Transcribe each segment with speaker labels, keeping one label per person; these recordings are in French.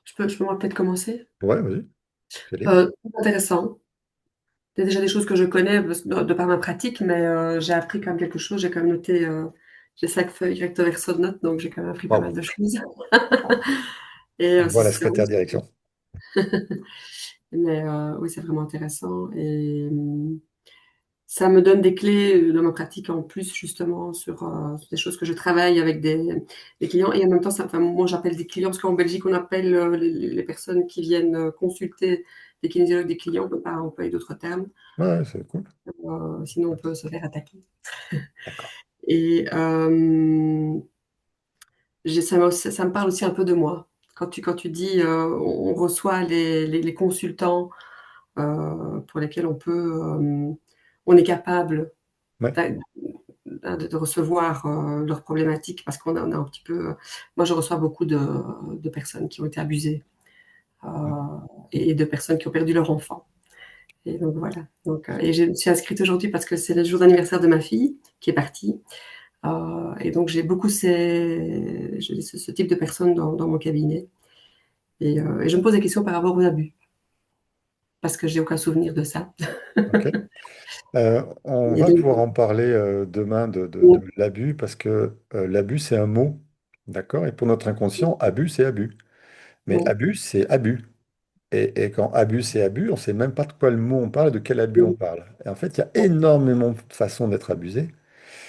Speaker 1: Je peux moi peut-être commencer?
Speaker 2: Ouais, vas-y, c'est libre.
Speaker 1: Intéressant. Il y a déjà des choses que je connais de par ma pratique, mais j'ai appris quand même quelque chose. J'ai quand même noté, j'ai 5 feuilles recto verso de notes, donc j'ai quand même appris pas mal
Speaker 2: Bravo.
Speaker 1: de choses. Et
Speaker 2: On voit
Speaker 1: c'est
Speaker 2: la
Speaker 1: sûr, oui,
Speaker 2: secrétaire direction.
Speaker 1: mais oui, c'est vraiment intéressant. Et ça me donne des clés dans ma pratique en plus, justement, sur des choses que je travaille avec des clients. Et en même temps, enfin, moi, j'appelle des clients, parce qu'en Belgique, on appelle les personnes qui viennent consulter des kinésiologues des clients. On peut pas employer d'autres termes,
Speaker 2: Ouais, c'est cool.
Speaker 1: sinon on peut se faire attaquer.
Speaker 2: D'accord.
Speaker 1: Et ça me parle aussi un peu de moi. Quand tu dis on reçoit les consultants pour lesquels on est capable
Speaker 2: Ouais.
Speaker 1: d'a- de recevoir leurs problématiques parce qu'on a un petit peu. Moi, je reçois beaucoup de personnes qui ont été abusées euh, et de personnes qui ont perdu leur enfant. Et donc voilà. Et je me suis inscrite aujourd'hui parce que c'est le jour d'anniversaire de ma fille qui est partie. Et donc j'ai beaucoup ce type de personnes dans mon cabinet. Et je me pose des questions par rapport aux abus parce que j'ai aucun souvenir de ça.
Speaker 2: Ok. On
Speaker 1: Et
Speaker 2: va
Speaker 1: donc,
Speaker 2: pouvoir en parler demain de
Speaker 1: bon,
Speaker 2: l'abus parce que l'abus, c'est un mot. D'accord? Et pour notre inconscient, abus, c'est abus. Mais
Speaker 1: bon,
Speaker 2: abus, c'est abus. Et quand abus, c'est abus, on ne sait même pas de quoi le mot on parle, de quel abus on
Speaker 1: bon,
Speaker 2: parle. Et en fait, il y a
Speaker 1: bon,
Speaker 2: énormément de façons d'être abusé.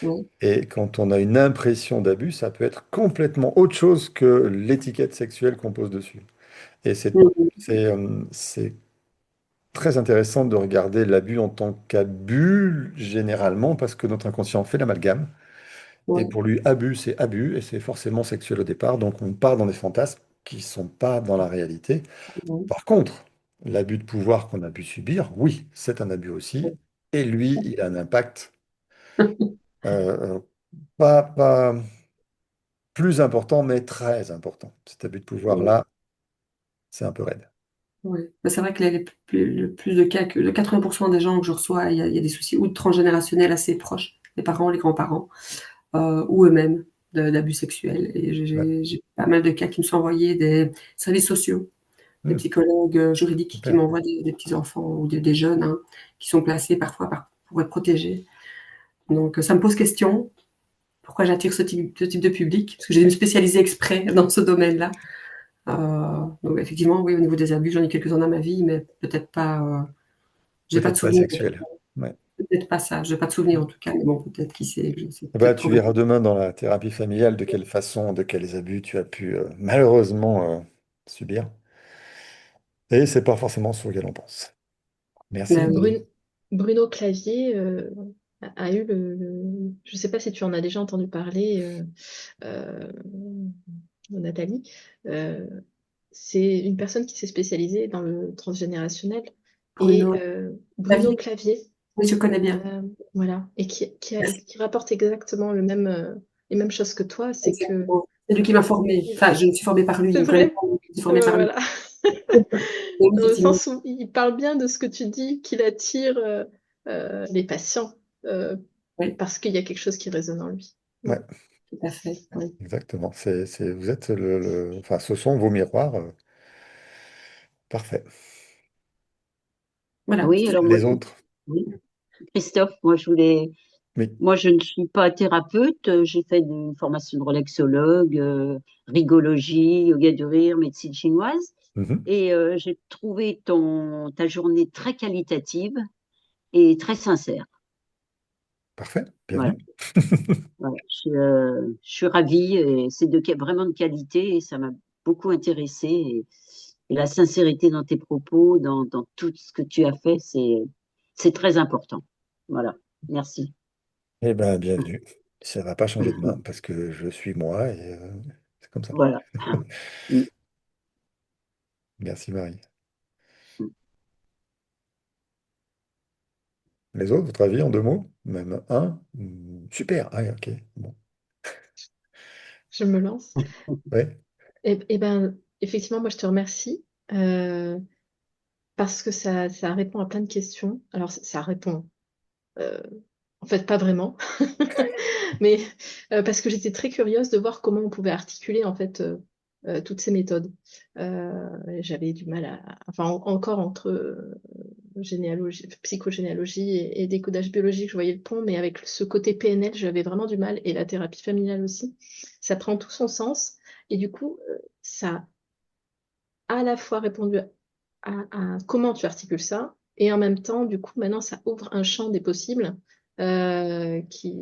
Speaker 1: bon,
Speaker 2: Et quand on a une impression d'abus, ça peut être complètement autre chose que l'étiquette sexuelle qu'on pose dessus. Et
Speaker 1: bon,
Speaker 2: c'est très intéressant de regarder l'abus en tant qu'abus, généralement, parce que notre inconscient fait l'amalgame. Et
Speaker 1: ouais,
Speaker 2: pour lui, abus, c'est abus, et c'est forcément sexuel au départ. Donc on part dans des fantasmes qui ne sont pas dans la réalité.
Speaker 1: bon,
Speaker 2: Par contre, l'abus de pouvoir qu'on a pu subir, oui, c'est un abus aussi. Et lui, il a un impact euh, euh, pas plus important, mais très important. Cet abus de
Speaker 1: bon.
Speaker 2: pouvoir-là, c'est un peu raide.
Speaker 1: Ouais. Mais c'est vrai que le plus de cas, que le 80% des gens que je reçois, il y a des soucis ou de transgénérationnels assez proches, les parents, les grands-parents, ou eux-mêmes d'abus sexuels. Et
Speaker 2: Ouais,
Speaker 1: j'ai pas mal de cas qui me sont envoyés des services sociaux, des
Speaker 2: hmm,
Speaker 1: psychologues juridiques qui
Speaker 2: super.
Speaker 1: m'envoient des petits-enfants ou des jeunes hein, qui sont placés parfois pour être protégés. Donc ça me pose question. Pourquoi j'attire ce type de public? Parce que j'ai dû me spécialiser exprès dans ce domaine-là. Donc effectivement, oui, au niveau des abus, j'en ai quelques-uns dans ma vie, mais peut-être pas. J'ai pas de
Speaker 2: Peut-être pas
Speaker 1: souvenir.
Speaker 2: sexuel. Ouais.
Speaker 1: Peut-être pas ça. J'ai pas de souvenir en tout cas. Mais bon, peut-être qui sait. C'est
Speaker 2: Eh ben,
Speaker 1: peut-être
Speaker 2: tu
Speaker 1: progressif.
Speaker 2: verras demain dans la thérapie familiale de quelle façon, de quels abus tu as pu malheureusement subir. Et c'est pas forcément ce auquel on pense. Merci,
Speaker 1: Mais
Speaker 2: Marie.
Speaker 1: oui.
Speaker 3: Bruno Clavier a eu je ne sais pas si tu en as déjà entendu parler, euh, Nathalie. Euh, c'est une personne qui s'est spécialisée dans le transgénérationnel. Et
Speaker 1: Bruno
Speaker 3: Bruno
Speaker 1: Clavier,
Speaker 3: Clavier,
Speaker 1: oui, je connais bien.
Speaker 3: voilà, et qui rapporte exactement les mêmes choses que toi, c'est que
Speaker 1: Exactement. C'est lui qui m'a formée. Enfin, je me suis formée par lui. Il
Speaker 3: c'est
Speaker 1: me connaît
Speaker 3: vrai,
Speaker 1: pas, mais je me suis formée
Speaker 3: ouais,
Speaker 1: par lui.
Speaker 3: voilà.
Speaker 1: Oui,
Speaker 3: Dans le
Speaker 1: effectivement.
Speaker 3: sens où il parle bien de ce que tu dis, qu'il attire les patients euh,
Speaker 1: Oui,
Speaker 3: parce qu'il y a quelque chose qui résonne en lui. Mm.
Speaker 2: Ouais,
Speaker 1: tout à fait. Oui.
Speaker 2: exactement. Vous êtes enfin, ce sont vos miroirs. Parfait.
Speaker 1: Voilà.
Speaker 4: Oui, alors moi,
Speaker 2: Les autres?
Speaker 4: oui. Christophe,
Speaker 2: Oui.
Speaker 4: moi je ne suis pas thérapeute, j'ai fait une formation de relaxologue, rigologie, yoga du rire, médecine chinoise,
Speaker 2: Mhm.
Speaker 4: et j'ai trouvé ta journée très qualitative et très sincère.
Speaker 2: Parfait.
Speaker 4: Voilà,
Speaker 2: Bienvenue.
Speaker 4: voilà. Je suis ravie et c'est vraiment de qualité et ça m'a beaucoup intéressée. Et la sincérité dans tes propos, dans tout ce que tu as fait, c'est très important. Voilà, merci.
Speaker 2: Eh bien, bienvenue. Ça ne va pas changer demain parce que je suis moi et c'est comme ça.
Speaker 4: Voilà. Mm.
Speaker 2: Merci, Marie. Les autres, votre avis en deux mots? Même un? Super. Ah, ok. Bon.
Speaker 3: Je me lance.
Speaker 2: Ouais.
Speaker 3: Et ben, effectivement, moi, je te remercie parce que ça répond à plein de questions. Alors, ça répond, euh, en fait, pas vraiment, mais parce que j'étais très curieuse de voir comment on pouvait articuler, en fait, toutes ces méthodes. J'avais du mal enfin, encore entre généalogie, psychogénéalogie et décodage biologique, je voyais le pont, mais avec ce côté PNL, j'avais vraiment du mal, et la thérapie familiale aussi. Ça prend tout son sens, et du coup, ça a à la fois répondu à comment tu articules ça, et en même temps, du coup, maintenant, ça ouvre un champ des possibles qui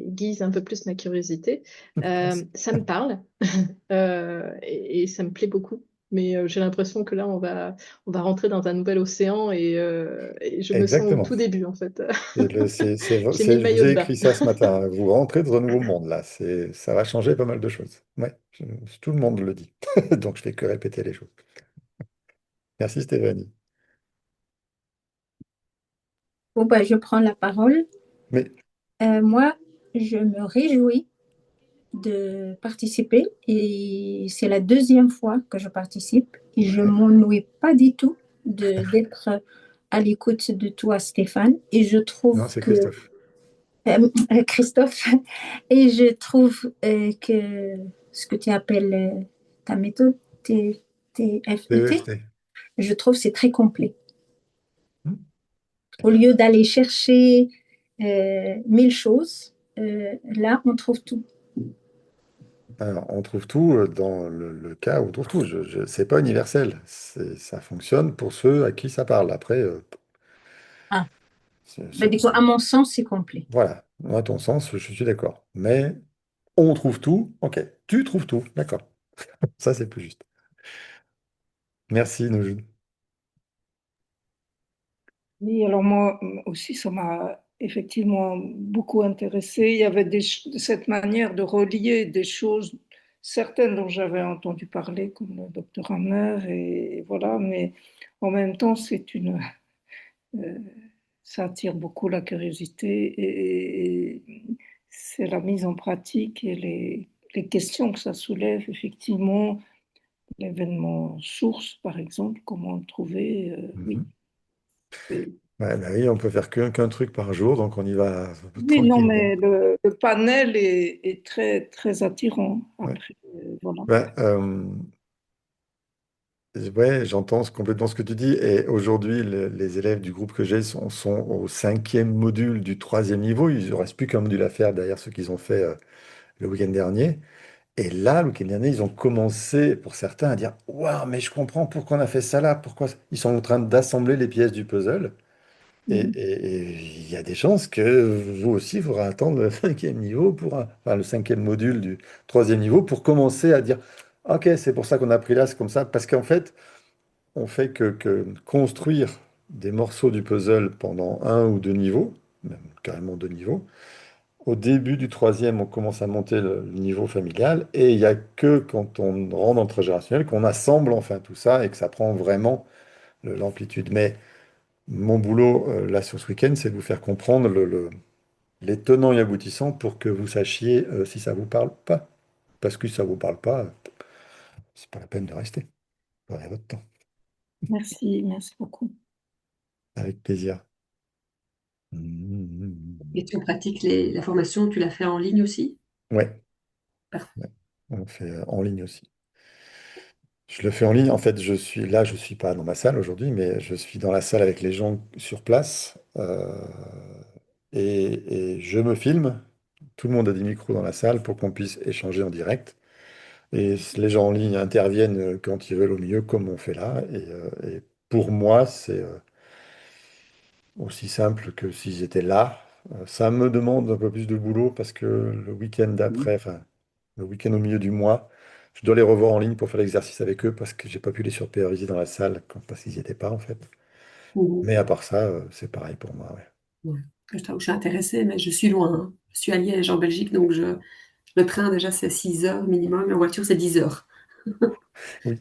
Speaker 3: guise un peu plus ma curiosité. Ça me parle et ça me plaît beaucoup. Mais j'ai l'impression que là, on va rentrer dans un nouvel océan et je me sens au
Speaker 2: Exactement.
Speaker 3: tout début, en fait. J'ai mis le
Speaker 2: Je vous
Speaker 3: maillot
Speaker 2: ai
Speaker 3: de bain.
Speaker 2: écrit ça ce matin. Vous rentrez dans un nouveau monde là. Ça va changer pas mal de choses. Ouais, tout le monde le dit. Donc je fais que répéter les choses. Merci Stéphanie.
Speaker 5: Bon, bah, je prends la parole.
Speaker 2: Mais
Speaker 5: Moi, je me réjouis de participer et c'est la deuxième fois que je participe et je m'ennuie pas du tout d'être à l'écoute de toi, Stéphane. Et je
Speaker 2: non,
Speaker 5: trouve
Speaker 2: c'est
Speaker 5: que,
Speaker 2: Christophe.
Speaker 5: Christophe, et je trouve que ce que tu appelles ta méthode, TFET,
Speaker 2: TEFT.
Speaker 5: je trouve c'est très complet.
Speaker 2: Hmm.
Speaker 5: Au lieu d'aller chercher mille choses, là, on trouve tout.
Speaker 2: Alors, on trouve tout dans le cas où on trouve tout. C'est pas universel. Ça fonctionne pour ceux à qui ça parle. Après,
Speaker 5: Ah.
Speaker 2: c'est
Speaker 5: Ben, du coup, à mon sens, c'est complet.
Speaker 2: voilà. À ton sens, je suis d'accord. Mais on trouve tout. Ok. Tu trouves tout. D'accord. Ça, c'est plus juste. Merci, Noujou.
Speaker 6: Oui, alors moi aussi, ça m'a effectivement beaucoup intéressé. Il y avait cette manière de relier des choses, certaines dont j'avais entendu parler, comme le docteur Hammer, et voilà, mais en même temps, euh, ça attire beaucoup la curiosité et c'est la mise en pratique et les questions que ça soulève, effectivement, l'événement source, par exemple, comment le trouver, oui.
Speaker 2: Mhm. Ouais, bah oui, on peut faire qu'un truc par jour, donc on y va
Speaker 6: Oui, non,
Speaker 2: tranquillement.
Speaker 6: mais le panel est très, très attirant.
Speaker 2: Ouais.
Speaker 6: Après, voilà.
Speaker 2: Bah, ouais, j'entends complètement ce que tu dis. Et aujourd'hui, les élèves du groupe que j'ai sont au cinquième module du troisième niveau. Il ne reste plus qu'un module à faire derrière ce qu'ils ont fait le week-end dernier. Et là, le week-end dernier, ils ont commencé, pour certains, à dire: Waouh, mais je comprends pourquoi on a fait ça là. Pourquoi ils sont en train d'assembler les pièces du puzzle.
Speaker 6: Mhm.
Speaker 2: Et il y a des chances que vous aussi, il faudra attendre le cinquième niveau enfin, le cinquième module du troisième niveau pour commencer à dire: Ok, c'est pour ça qu'on a pris là, c'est comme ça. Parce qu'en fait, on fait que construire des morceaux du puzzle pendant un ou deux niveaux, même carrément deux niveaux. Au début du troisième, on commence à monter le niveau familial et il n'y a que quand on rentre dans le transgénérationnel qu'on assemble enfin tout ça et que ça prend vraiment l'amplitude. Mais mon boulot là sur ce week-end, c'est de vous faire comprendre les tenants et aboutissants pour que vous sachiez si ça vous parle pas. Parce que si ça vous parle pas, c'est pas la peine de rester. Prenez votre temps.
Speaker 6: Merci, merci beaucoup.
Speaker 2: Avec plaisir. Mhm.
Speaker 1: Et tu pratiques la formation, tu l'as fait en ligne aussi?
Speaker 2: Ouais,
Speaker 1: Parfait.
Speaker 2: ouais, on le fait en ligne aussi. Je le fais en ligne. En fait, je suis pas dans ma salle aujourd'hui, mais je suis dans la salle avec les gens sur place. Et je me filme. Tout le monde a des micros dans la salle pour qu'on puisse échanger en direct. Et les gens en ligne interviennent quand ils veulent au milieu, comme on fait là. Et pour moi, c'est aussi simple que s'ils étaient là. Ça me demande un peu plus de boulot parce que le week-end d'après, enfin, le week-end au milieu du mois, je dois les revoir en ligne pour faire l'exercice avec eux parce que j'ai pas pu les superviser dans la salle parce qu'ils n'y étaient pas en fait.
Speaker 1: Mhm.
Speaker 2: Mais à part ça, c'est pareil pour moi. Ouais.
Speaker 1: Ouais. Je t'avoue que je suis intéressée, mais je suis loin, hein. Je suis à Liège, en Belgique, donc le train, déjà, c'est 6 heures minimum. La voiture, c'est 10 heures.
Speaker 2: Oui,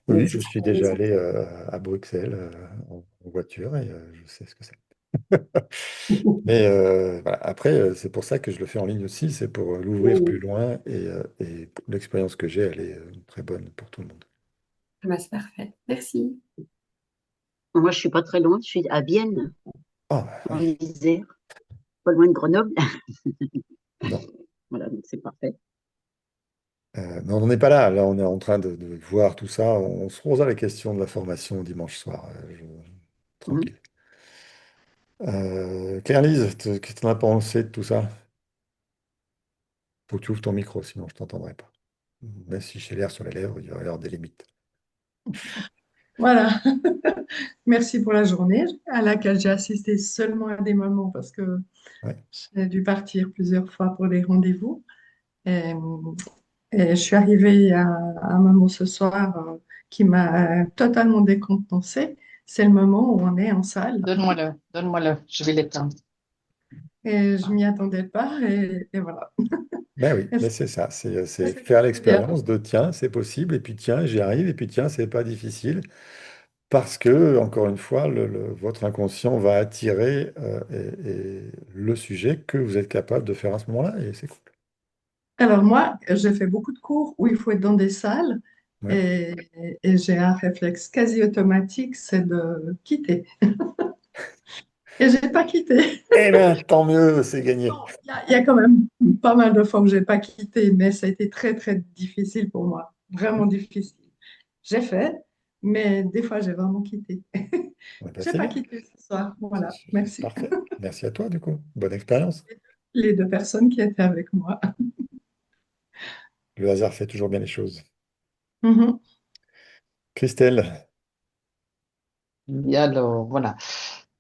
Speaker 2: oui,
Speaker 1: Mais
Speaker 2: oui,
Speaker 1: ce
Speaker 2: je
Speaker 1: sera
Speaker 2: suis
Speaker 1: pas
Speaker 2: déjà
Speaker 1: maison.
Speaker 2: allé à Bruxelles en voiture et je sais ce que c'est. Mais voilà. Après, c'est pour ça que je le fais en ligne aussi, c'est pour l'ouvrir plus
Speaker 1: Mhm.
Speaker 2: loin et l'expérience que j'ai, elle est très bonne pour tout le monde.
Speaker 1: Ah bah, c'est parfait. Merci.
Speaker 4: Moi, je suis pas très loin, je suis à Vienne,
Speaker 2: Ah,
Speaker 4: en
Speaker 2: oui,
Speaker 4: Isère, pas loin de Grenoble.
Speaker 2: non.
Speaker 4: Voilà, donc c'est parfait.
Speaker 2: Mais on n'en est pas là. Là, on est en train de voir tout ça. On se posera la question de la formation dimanche soir. Tranquille. Claire-Lise, qu'est-ce que tu en as pensé de tout ça? Faut que tu ouvres ton micro, sinon je t'entendrai pas. Même si j'ai l'air sur les lèvres, il va y avoir des limites.
Speaker 7: Voilà. Merci pour la journée à laquelle j'ai assisté seulement à des moments parce que
Speaker 2: Ouais.
Speaker 7: j'ai dû partir plusieurs fois pour des rendez-vous. Et, et je suis arrivée à un moment ce soir qui m'a totalement décontenancée. C'est le moment où on est en salle
Speaker 8: Donne-moi-le, je vais l'éteindre.
Speaker 7: et je m'y attendais pas et voilà.
Speaker 2: Ben oui,
Speaker 7: Et
Speaker 2: mais
Speaker 7: c'est
Speaker 2: c'est ça, c'est
Speaker 7: c'est
Speaker 2: faire
Speaker 7: bien.
Speaker 2: l'expérience de tiens, c'est possible, et puis tiens, j'y arrive, et puis tiens, c'est pas difficile, parce que, encore une fois, votre inconscient va attirer le sujet que vous êtes capable de faire à ce moment-là, et c'est cool.
Speaker 7: Alors moi, j'ai fait beaucoup de cours où il faut être dans des salles
Speaker 2: Ouais.
Speaker 7: et, et j'ai un réflexe quasi automatique, c'est de quitter. Et j'ai pas quitté.
Speaker 2: Eh bien, tant mieux, c'est gagné.
Speaker 7: Non, il y a quand même pas mal de fois où j'ai pas quitté, mais ça a été très très difficile pour moi, vraiment difficile. J'ai fait, mais des fois j'ai vraiment quitté.
Speaker 2: Ouais, ben,
Speaker 7: J'ai
Speaker 2: c'est
Speaker 7: pas
Speaker 2: bien,
Speaker 7: quitté ce soir. Voilà, merci.
Speaker 2: parfait. Merci à toi, du coup. Bonne expérience.
Speaker 7: Les deux personnes qui étaient avec moi.
Speaker 2: Le hasard fait toujours bien les choses.
Speaker 7: Mhm.
Speaker 2: Christelle,
Speaker 8: Et alors, voilà.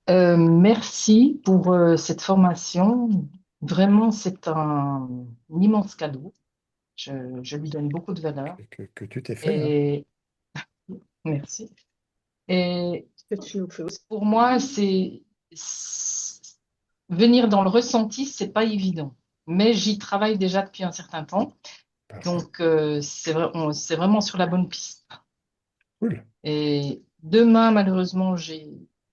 Speaker 8: Merci pour cette formation. Vraiment, c'est un immense cadeau. Je lui donne beaucoup de valeur.
Speaker 2: que tu t'es fait, hein.
Speaker 8: Et merci. Et
Speaker 3: Que tu nous fais aussi.
Speaker 8: pour moi, venir dans le ressenti, c'est pas évident. Mais j'y travaille déjà depuis un certain temps.
Speaker 2: Parfait.
Speaker 8: Donc, c'est vraiment sur la bonne piste.
Speaker 2: Cool.
Speaker 8: Et demain, malheureusement, j'ai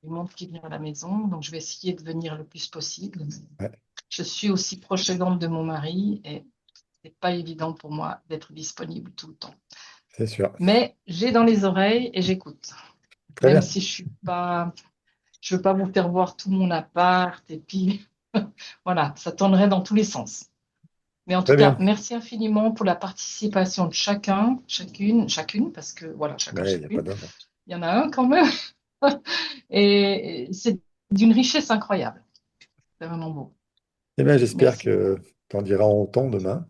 Speaker 8: du monde qui vient à la maison, donc je vais essayer de venir le plus possible.
Speaker 2: Ouais.
Speaker 8: Je suis aussi proche aidante de mon mari et c'est pas évident pour moi d'être disponible tout le temps.
Speaker 2: C'est sûr.
Speaker 8: Mais j'ai dans les oreilles et j'écoute.
Speaker 2: Très
Speaker 8: Même
Speaker 2: bien.
Speaker 8: si je veux pas vous faire voir tout mon appart et puis voilà, ça tournerait dans tous les sens. Mais en tout
Speaker 2: Très
Speaker 8: cas,
Speaker 2: bien.
Speaker 8: merci infiniment pour la participation de chacune, parce que voilà, chacun,
Speaker 2: Ouais, il n'y a pas
Speaker 8: chacune.
Speaker 2: d'homme.
Speaker 8: Il y en a un quand même. Et c'est d'une richesse incroyable. C'est vraiment beau.
Speaker 2: Eh bien, j'espère
Speaker 8: Merci.
Speaker 2: que tu en diras autant demain,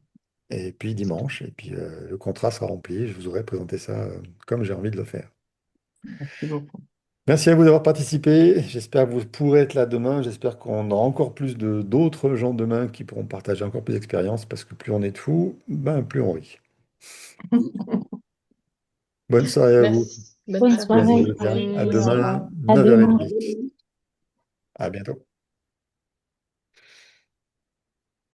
Speaker 2: et puis dimanche, et puis le contrat sera rempli. Je vous aurai présenté ça comme j'ai envie de le faire.
Speaker 8: Merci beaucoup.
Speaker 2: Merci à vous d'avoir participé. J'espère que vous pourrez être là demain. J'espère qu'on aura encore plus de d'autres gens demain qui pourront partager encore plus d'expériences, parce que plus on est de fous, ben, plus on rit. Bonne soirée à vous.
Speaker 8: Merci.
Speaker 3: Bonne
Speaker 5: Bonne
Speaker 3: soirée.
Speaker 2: Soyez
Speaker 5: soirée.
Speaker 2: bien. À
Speaker 5: Au revoir.
Speaker 2: demain,
Speaker 5: À demain.
Speaker 2: 9h30. À bientôt.